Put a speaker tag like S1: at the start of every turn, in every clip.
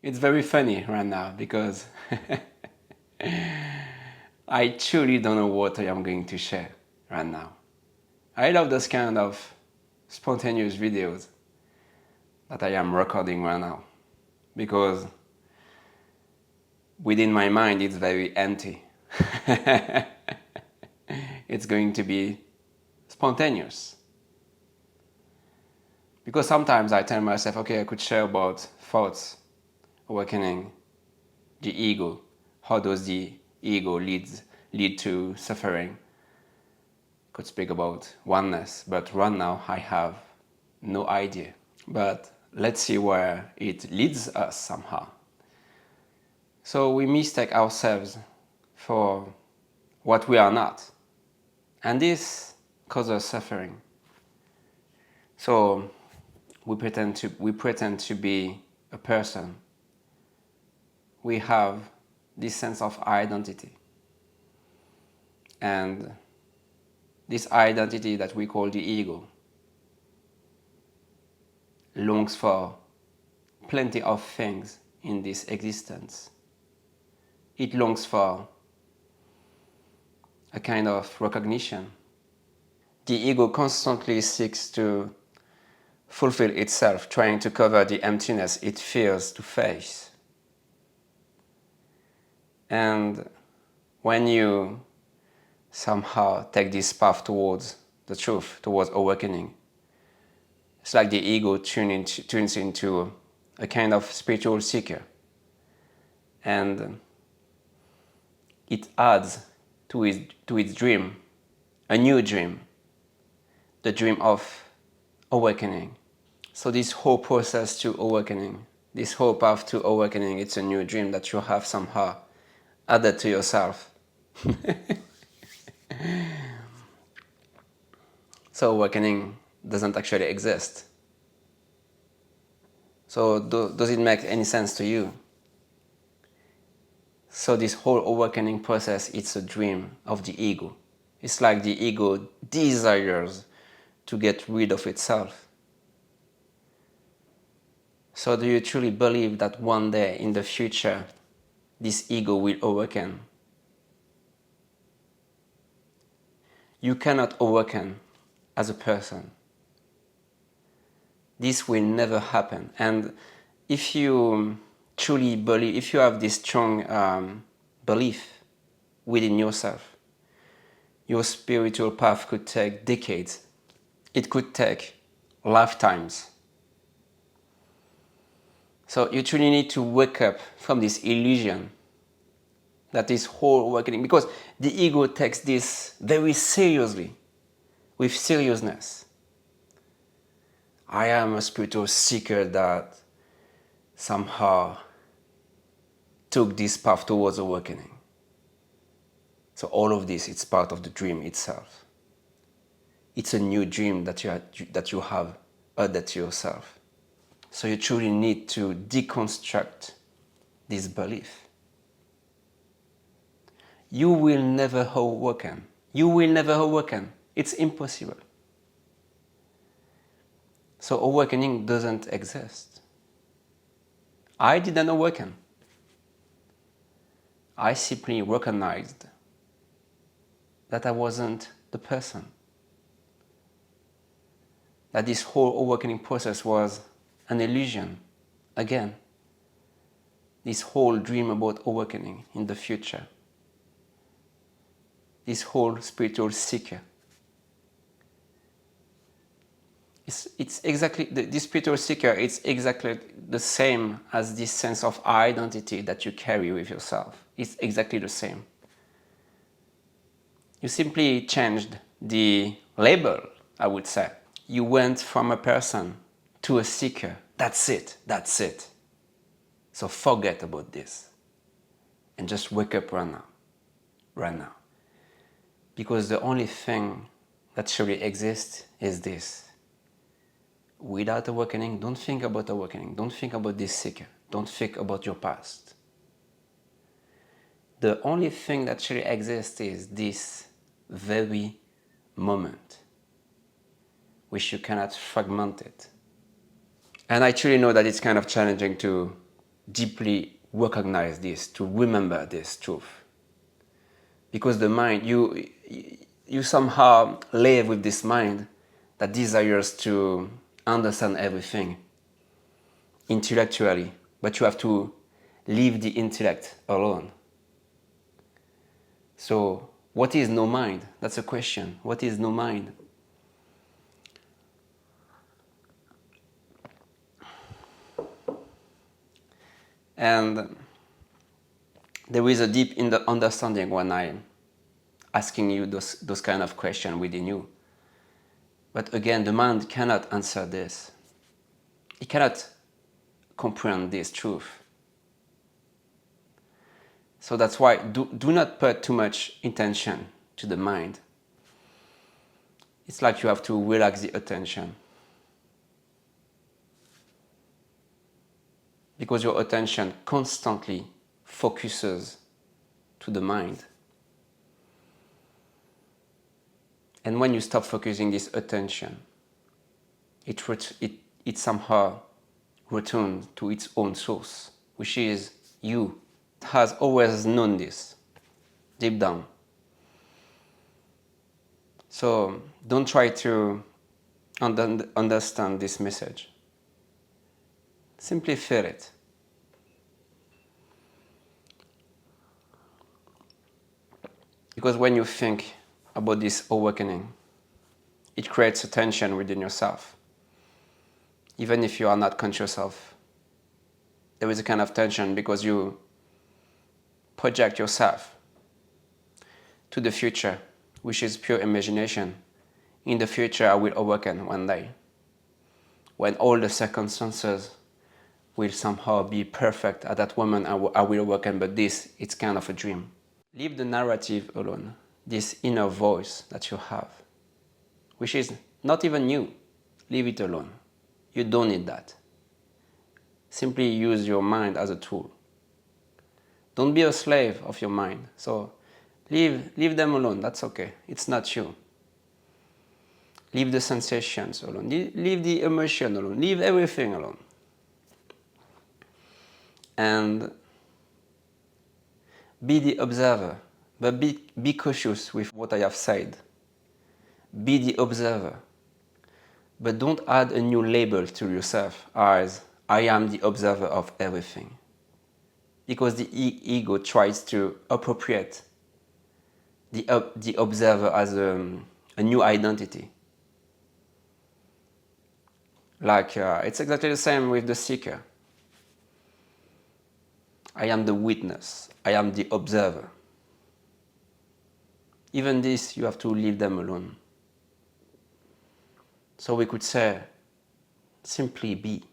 S1: It's very funny right now because I truly don't know what I am going to share right now. I love those kind of spontaneous videos that I am recording right now because within my mind it's very empty. It's going to be spontaneous. Because sometimes I tell myself, okay, I could share about thoughts, awakening, the ego. How does the ego lead to suffering? Could speak about oneness, but right now I have no idea. But let's see where it leads us somehow. So we mistake ourselves for what we are not. And this causes suffering. So we pretend to be a person. We have this sense of identity. And this identity that we call the ego longs for plenty of things in this existence. It longs for a kind of recognition. The ego constantly seeks to fulfill itself, trying to cover the emptiness it fears to face. And when you somehow take this path towards the truth, towards awakening, it's like the ego tunes into a kind of spiritual seeker. And it adds to its dream, a new dream, the dream of awakening. So this whole process to awakening, this whole path to awakening, it's a new dream that you have somehow added to yourself. So awakening doesn't actually exist. So does it make any sense to you? So this whole awakening process, it's a dream of the ego. It's like the ego desires to get rid of itself. So do you truly believe that one day in the future, this ego will awaken? You cannot awaken as a person. This will never happen. And if you truly believe, if you have this strong belief within yourself, your spiritual path could take decades. It could take lifetimes. So you truly need to wake up from this illusion that this whole awakening, because the ego takes this very seriously, with seriousness. I am a spiritual seeker that somehow took this path towards awakening. So all of this, it's part of the dream itself. It's a new dream that you have added to yourself. So you truly need to deconstruct this belief. You will never awaken. You will never awaken. It's impossible. So awakening doesn't exist. I didn't awaken. I simply recognized that I wasn't the person. That this whole awakening process was an illusion. Again, this whole dream about awakening in the future. This whole spiritual seeker. It's exactly, this spiritual seeker, it's exactly the same as this sense of identity that you carry with yourself. It's exactly the same. You simply changed the label, I would say. You went from a person to a seeker. That's it. That's it. So forget about this. And just wake up right now. Right now. Because the only thing that truly exists is this. Without awakening, don't think about awakening. Don't think about this seeker. Don't think about your past. The only thing that truly exists is this very moment, which you cannot fragment it. And I truly know that it's kind of challenging to deeply recognize this, to remember this truth. Because the mind, you somehow live with this mind that desires to understand everything intellectually, but you have to leave the intellect alone. So, what is no mind? That's a question. What is no mind? And there is a deep understanding when I'm asking you those kind of questions within you. But again, the mind cannot answer this. It cannot comprehend this truth. So that's why do not put too much intention to the mind. It's like you have to relax the attention. Because your attention constantly focuses to the mind. And when you stop focusing this attention, it somehow returns to its own source, which is you. It has always known this, deep down. So don't try to understand this message. Simply feel it. Because when you think about this awakening, it creates a tension within yourself. Even if you are not conscious of, there is a kind of tension because you project yourself to the future, which is pure imagination. In the future, I will awaken one day, when all the circumstances will somehow be perfect. At that moment, I will awaken, but this, it's kind of a dream. Leave the narrative alone, this inner voice that you have, which is not even you. Leave it alone. You don't need that. Simply use your mind as a tool. Don't be a slave of your mind. So leave them alone. That's okay. It's not you. Leave the sensations alone. Leave the emotion alone. Leave everything alone. And be the observer. But be cautious with what I have said. Be the observer. But don't add a new label to yourself as I am the observer of everything. Because the ego tries to appropriate the observer as a new identity. Like, it's exactly the same with the seeker. I am the witness. I am the observer. Even this, you have to leave them alone. So we could say, simply be.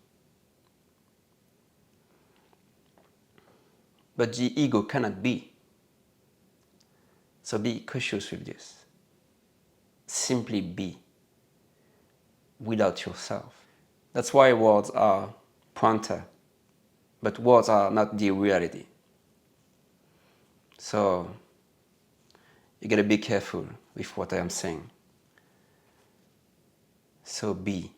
S1: But the ego cannot be. So be cautious with this. Simply be without yourself. That's why words are pointer, but words are not the reality. So you gotta be careful with what I am saying. So be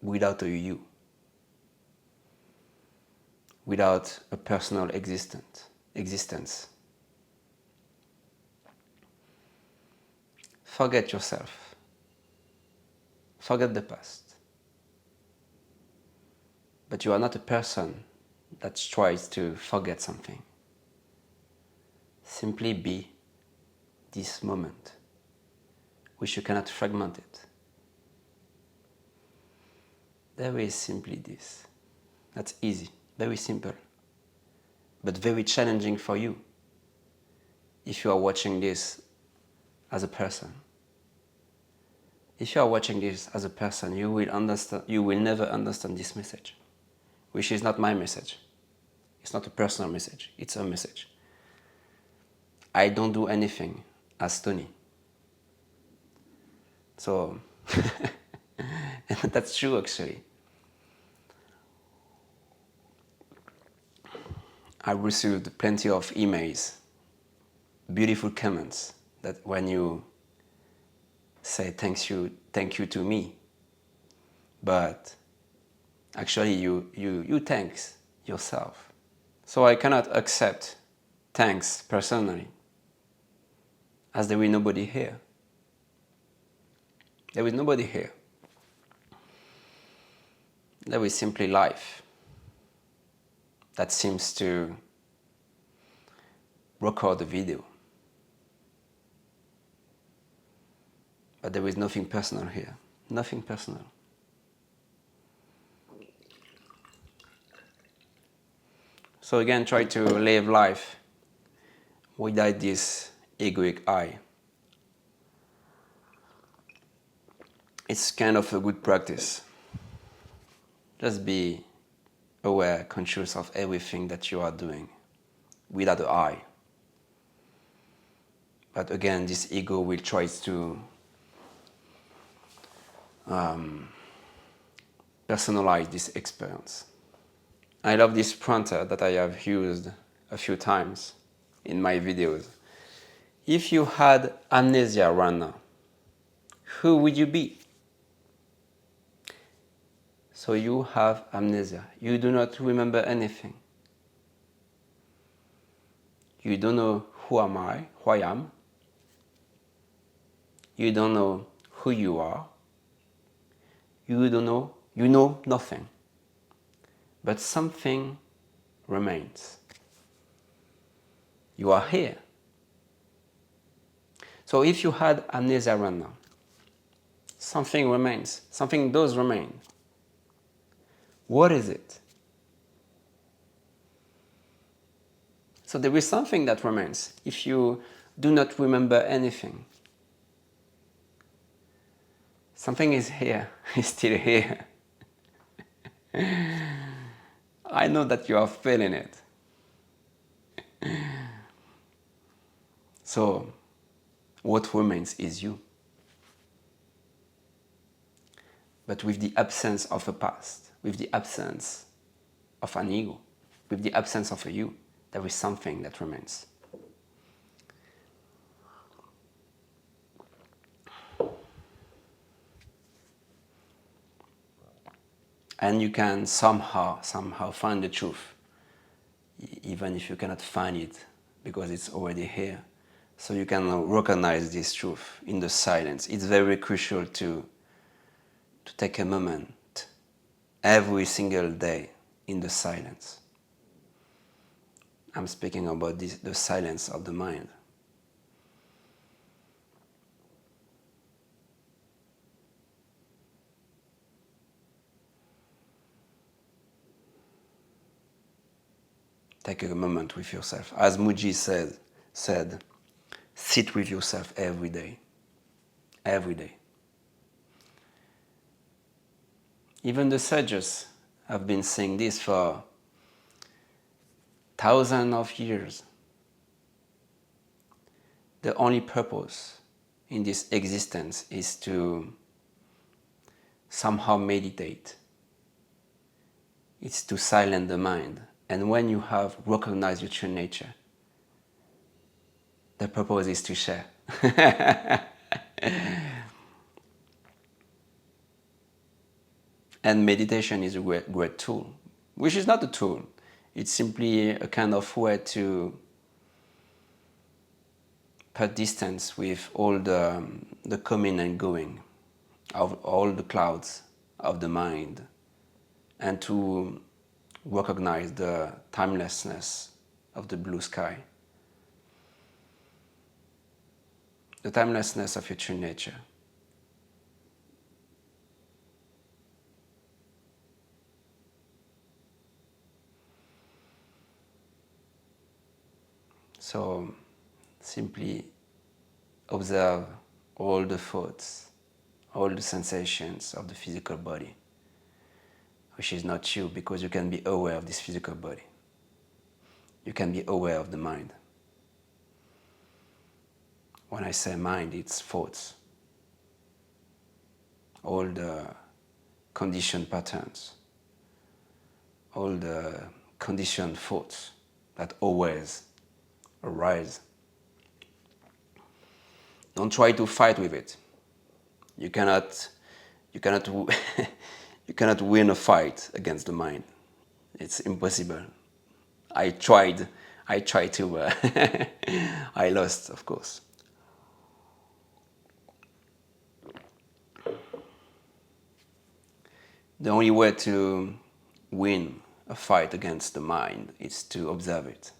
S1: without a you, without a personal existence. Forget yourself. Forget the past. But you are not a person that tries to forget something. Simply be this moment, which you cannot fragment it. There is simply this. That's easy, very simple, but very challenging for you if you are watching this as a person. If you are watching this as a person, you will never understand this message, which is not my message. It's not a personal message, it's a message. I don't do anything as Tony. So, that's true actually. I received plenty of emails, beautiful comments, that when you say thank you to me, but Actually, you thanks yourself. So I cannot accept thanks personally, as there is nobody here. There is nobody here. There is simply life that seems to record the video. But there is nothing personal here. Nothing personal. So again, try to live life without this egoic I. It's kind of a good practice. Just be aware, conscious of everything that you are doing without the I. But again, this ego will try to personalize this experience. I love this prompter that I have used a few times in my videos. If you had amnesia right now, who would you be? So you have amnesia. You do not remember anything. You don't know who I am. You don't know who you are. You know nothing. But something remains. You are here. So if you had amnesia right now, something remains. Something does remain. What is it? So there is something that remains if you do not remember anything. Something is here, is still here. I know that you are feeling it. So, what remains is you. But with the absence of a past, with the absence of an ego, with the absence of a you, there is something that remains. And you can somehow find the truth, even if you cannot find it because it's already here. So you can recognize this truth in the silence. It's very crucial to take a moment every single day in the silence. I'm speaking about the silence of the mind. Take a moment with yourself. As Muji said, sit with yourself every day. Every day. Even the sages have been saying this for thousands of years. The only purpose in this existence is to somehow meditate. It's to silence the mind. And when you have recognized your true nature, the purpose is to share. And meditation is a great tool, which is not a tool. It's simply a kind of way to put distance with all the coming and going of all the clouds of the mind, and to recognize the timelessness of the blue sky, the timelessness of your true nature. So simply observe all the thoughts, all the sensations of the physical body, which is not you, because you can be aware of this physical body. You can be aware of the mind. When I say mind, it's thoughts. All the conditioned patterns, all the conditioned thoughts that always arise. Don't try to fight with it. You cannot You cannot win a fight against the mind. It's impossible. I tried to, I lost, of course. The only way to win a fight against the mind is to observe it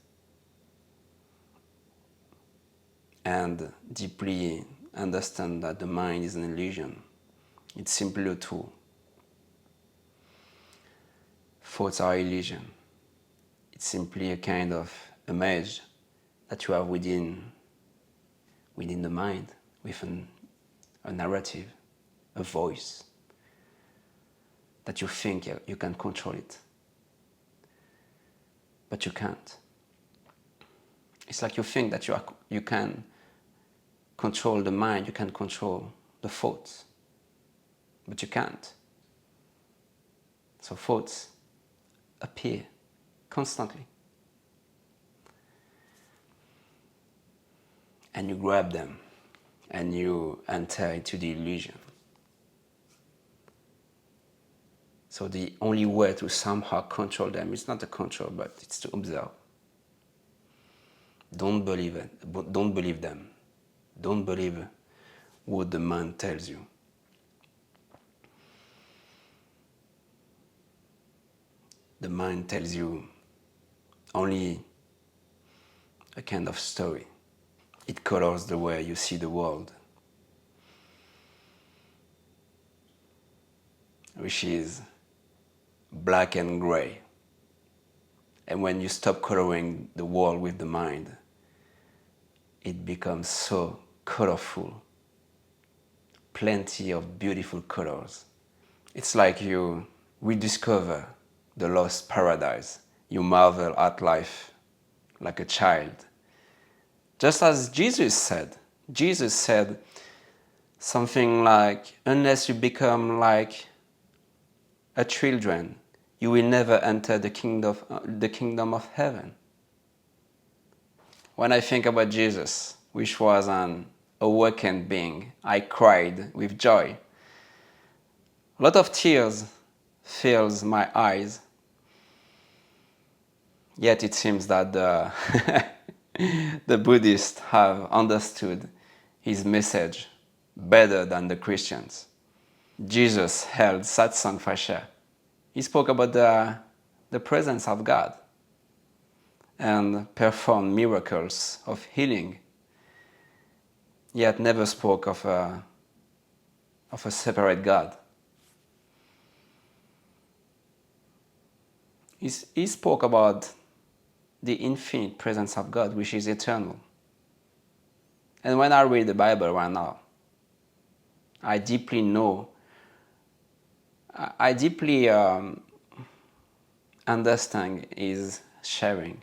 S1: and deeply understand that the mind is an illusion. It's simply a tool. Thoughts are illusion. It's simply a kind of image that you have within the mind, with a narrative, a voice, that you think you can control it. But you can't. It's like you think that you can control the mind, you can control the thoughts, but you can't. So thoughts appear constantly. And you grab them and you enter into the illusion. So the only way to somehow control them is not to control, but it's to observe. Don't believe it. Don't believe them. Don't believe what the mind tells you. The mind tells you only a kind of story. It colors the way you see the world, which is black and gray. And when you stop coloring the world with the mind, it becomes so colorful. Plenty of beautiful colors. It's like you rediscover the lost paradise. You marvel at life like a child. Just as Jesus said. Jesus said something like, unless you become like a children, you will never enter the kingdom of heaven. When I think about Jesus, which was an awakened being, I cried with joy. A lot of tears fills my eyes. Yet it seems that the Buddhists have understood his message better than the Christians. Jesus held satsang fascia. He spoke about the presence of God and performed miracles of healing, yet never spoke of a separate God. He spoke about the infinite presence of God, which is eternal. And when I read the Bible right now, I deeply understand his sharing.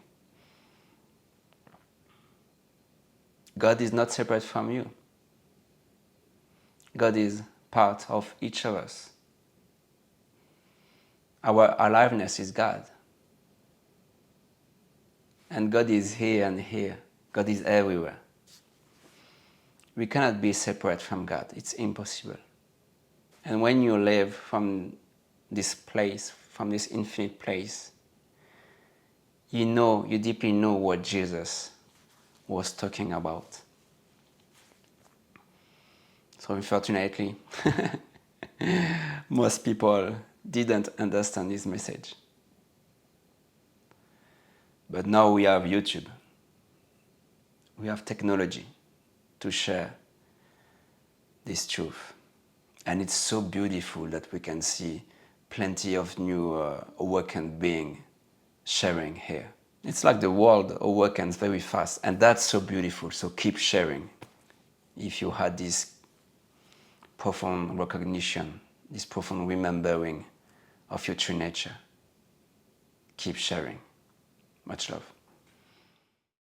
S1: God is not separate from you. God is part of each of us. Our aliveness is God. And God is here and here. God is everywhere. We cannot be separate from God. It's impossible. And when you live from this place, from this infinite place, you deeply know what Jesus was talking about. So unfortunately, most people didn't understand his message. But now we have YouTube. We have technology to share this truth. And it's so beautiful that we can see plenty of new awakened beings sharing here. It's like the world awakens very fast, and that's so beautiful. So keep sharing. If you had this profound recognition, this profound remembering of your true nature, keep sharing. Much love.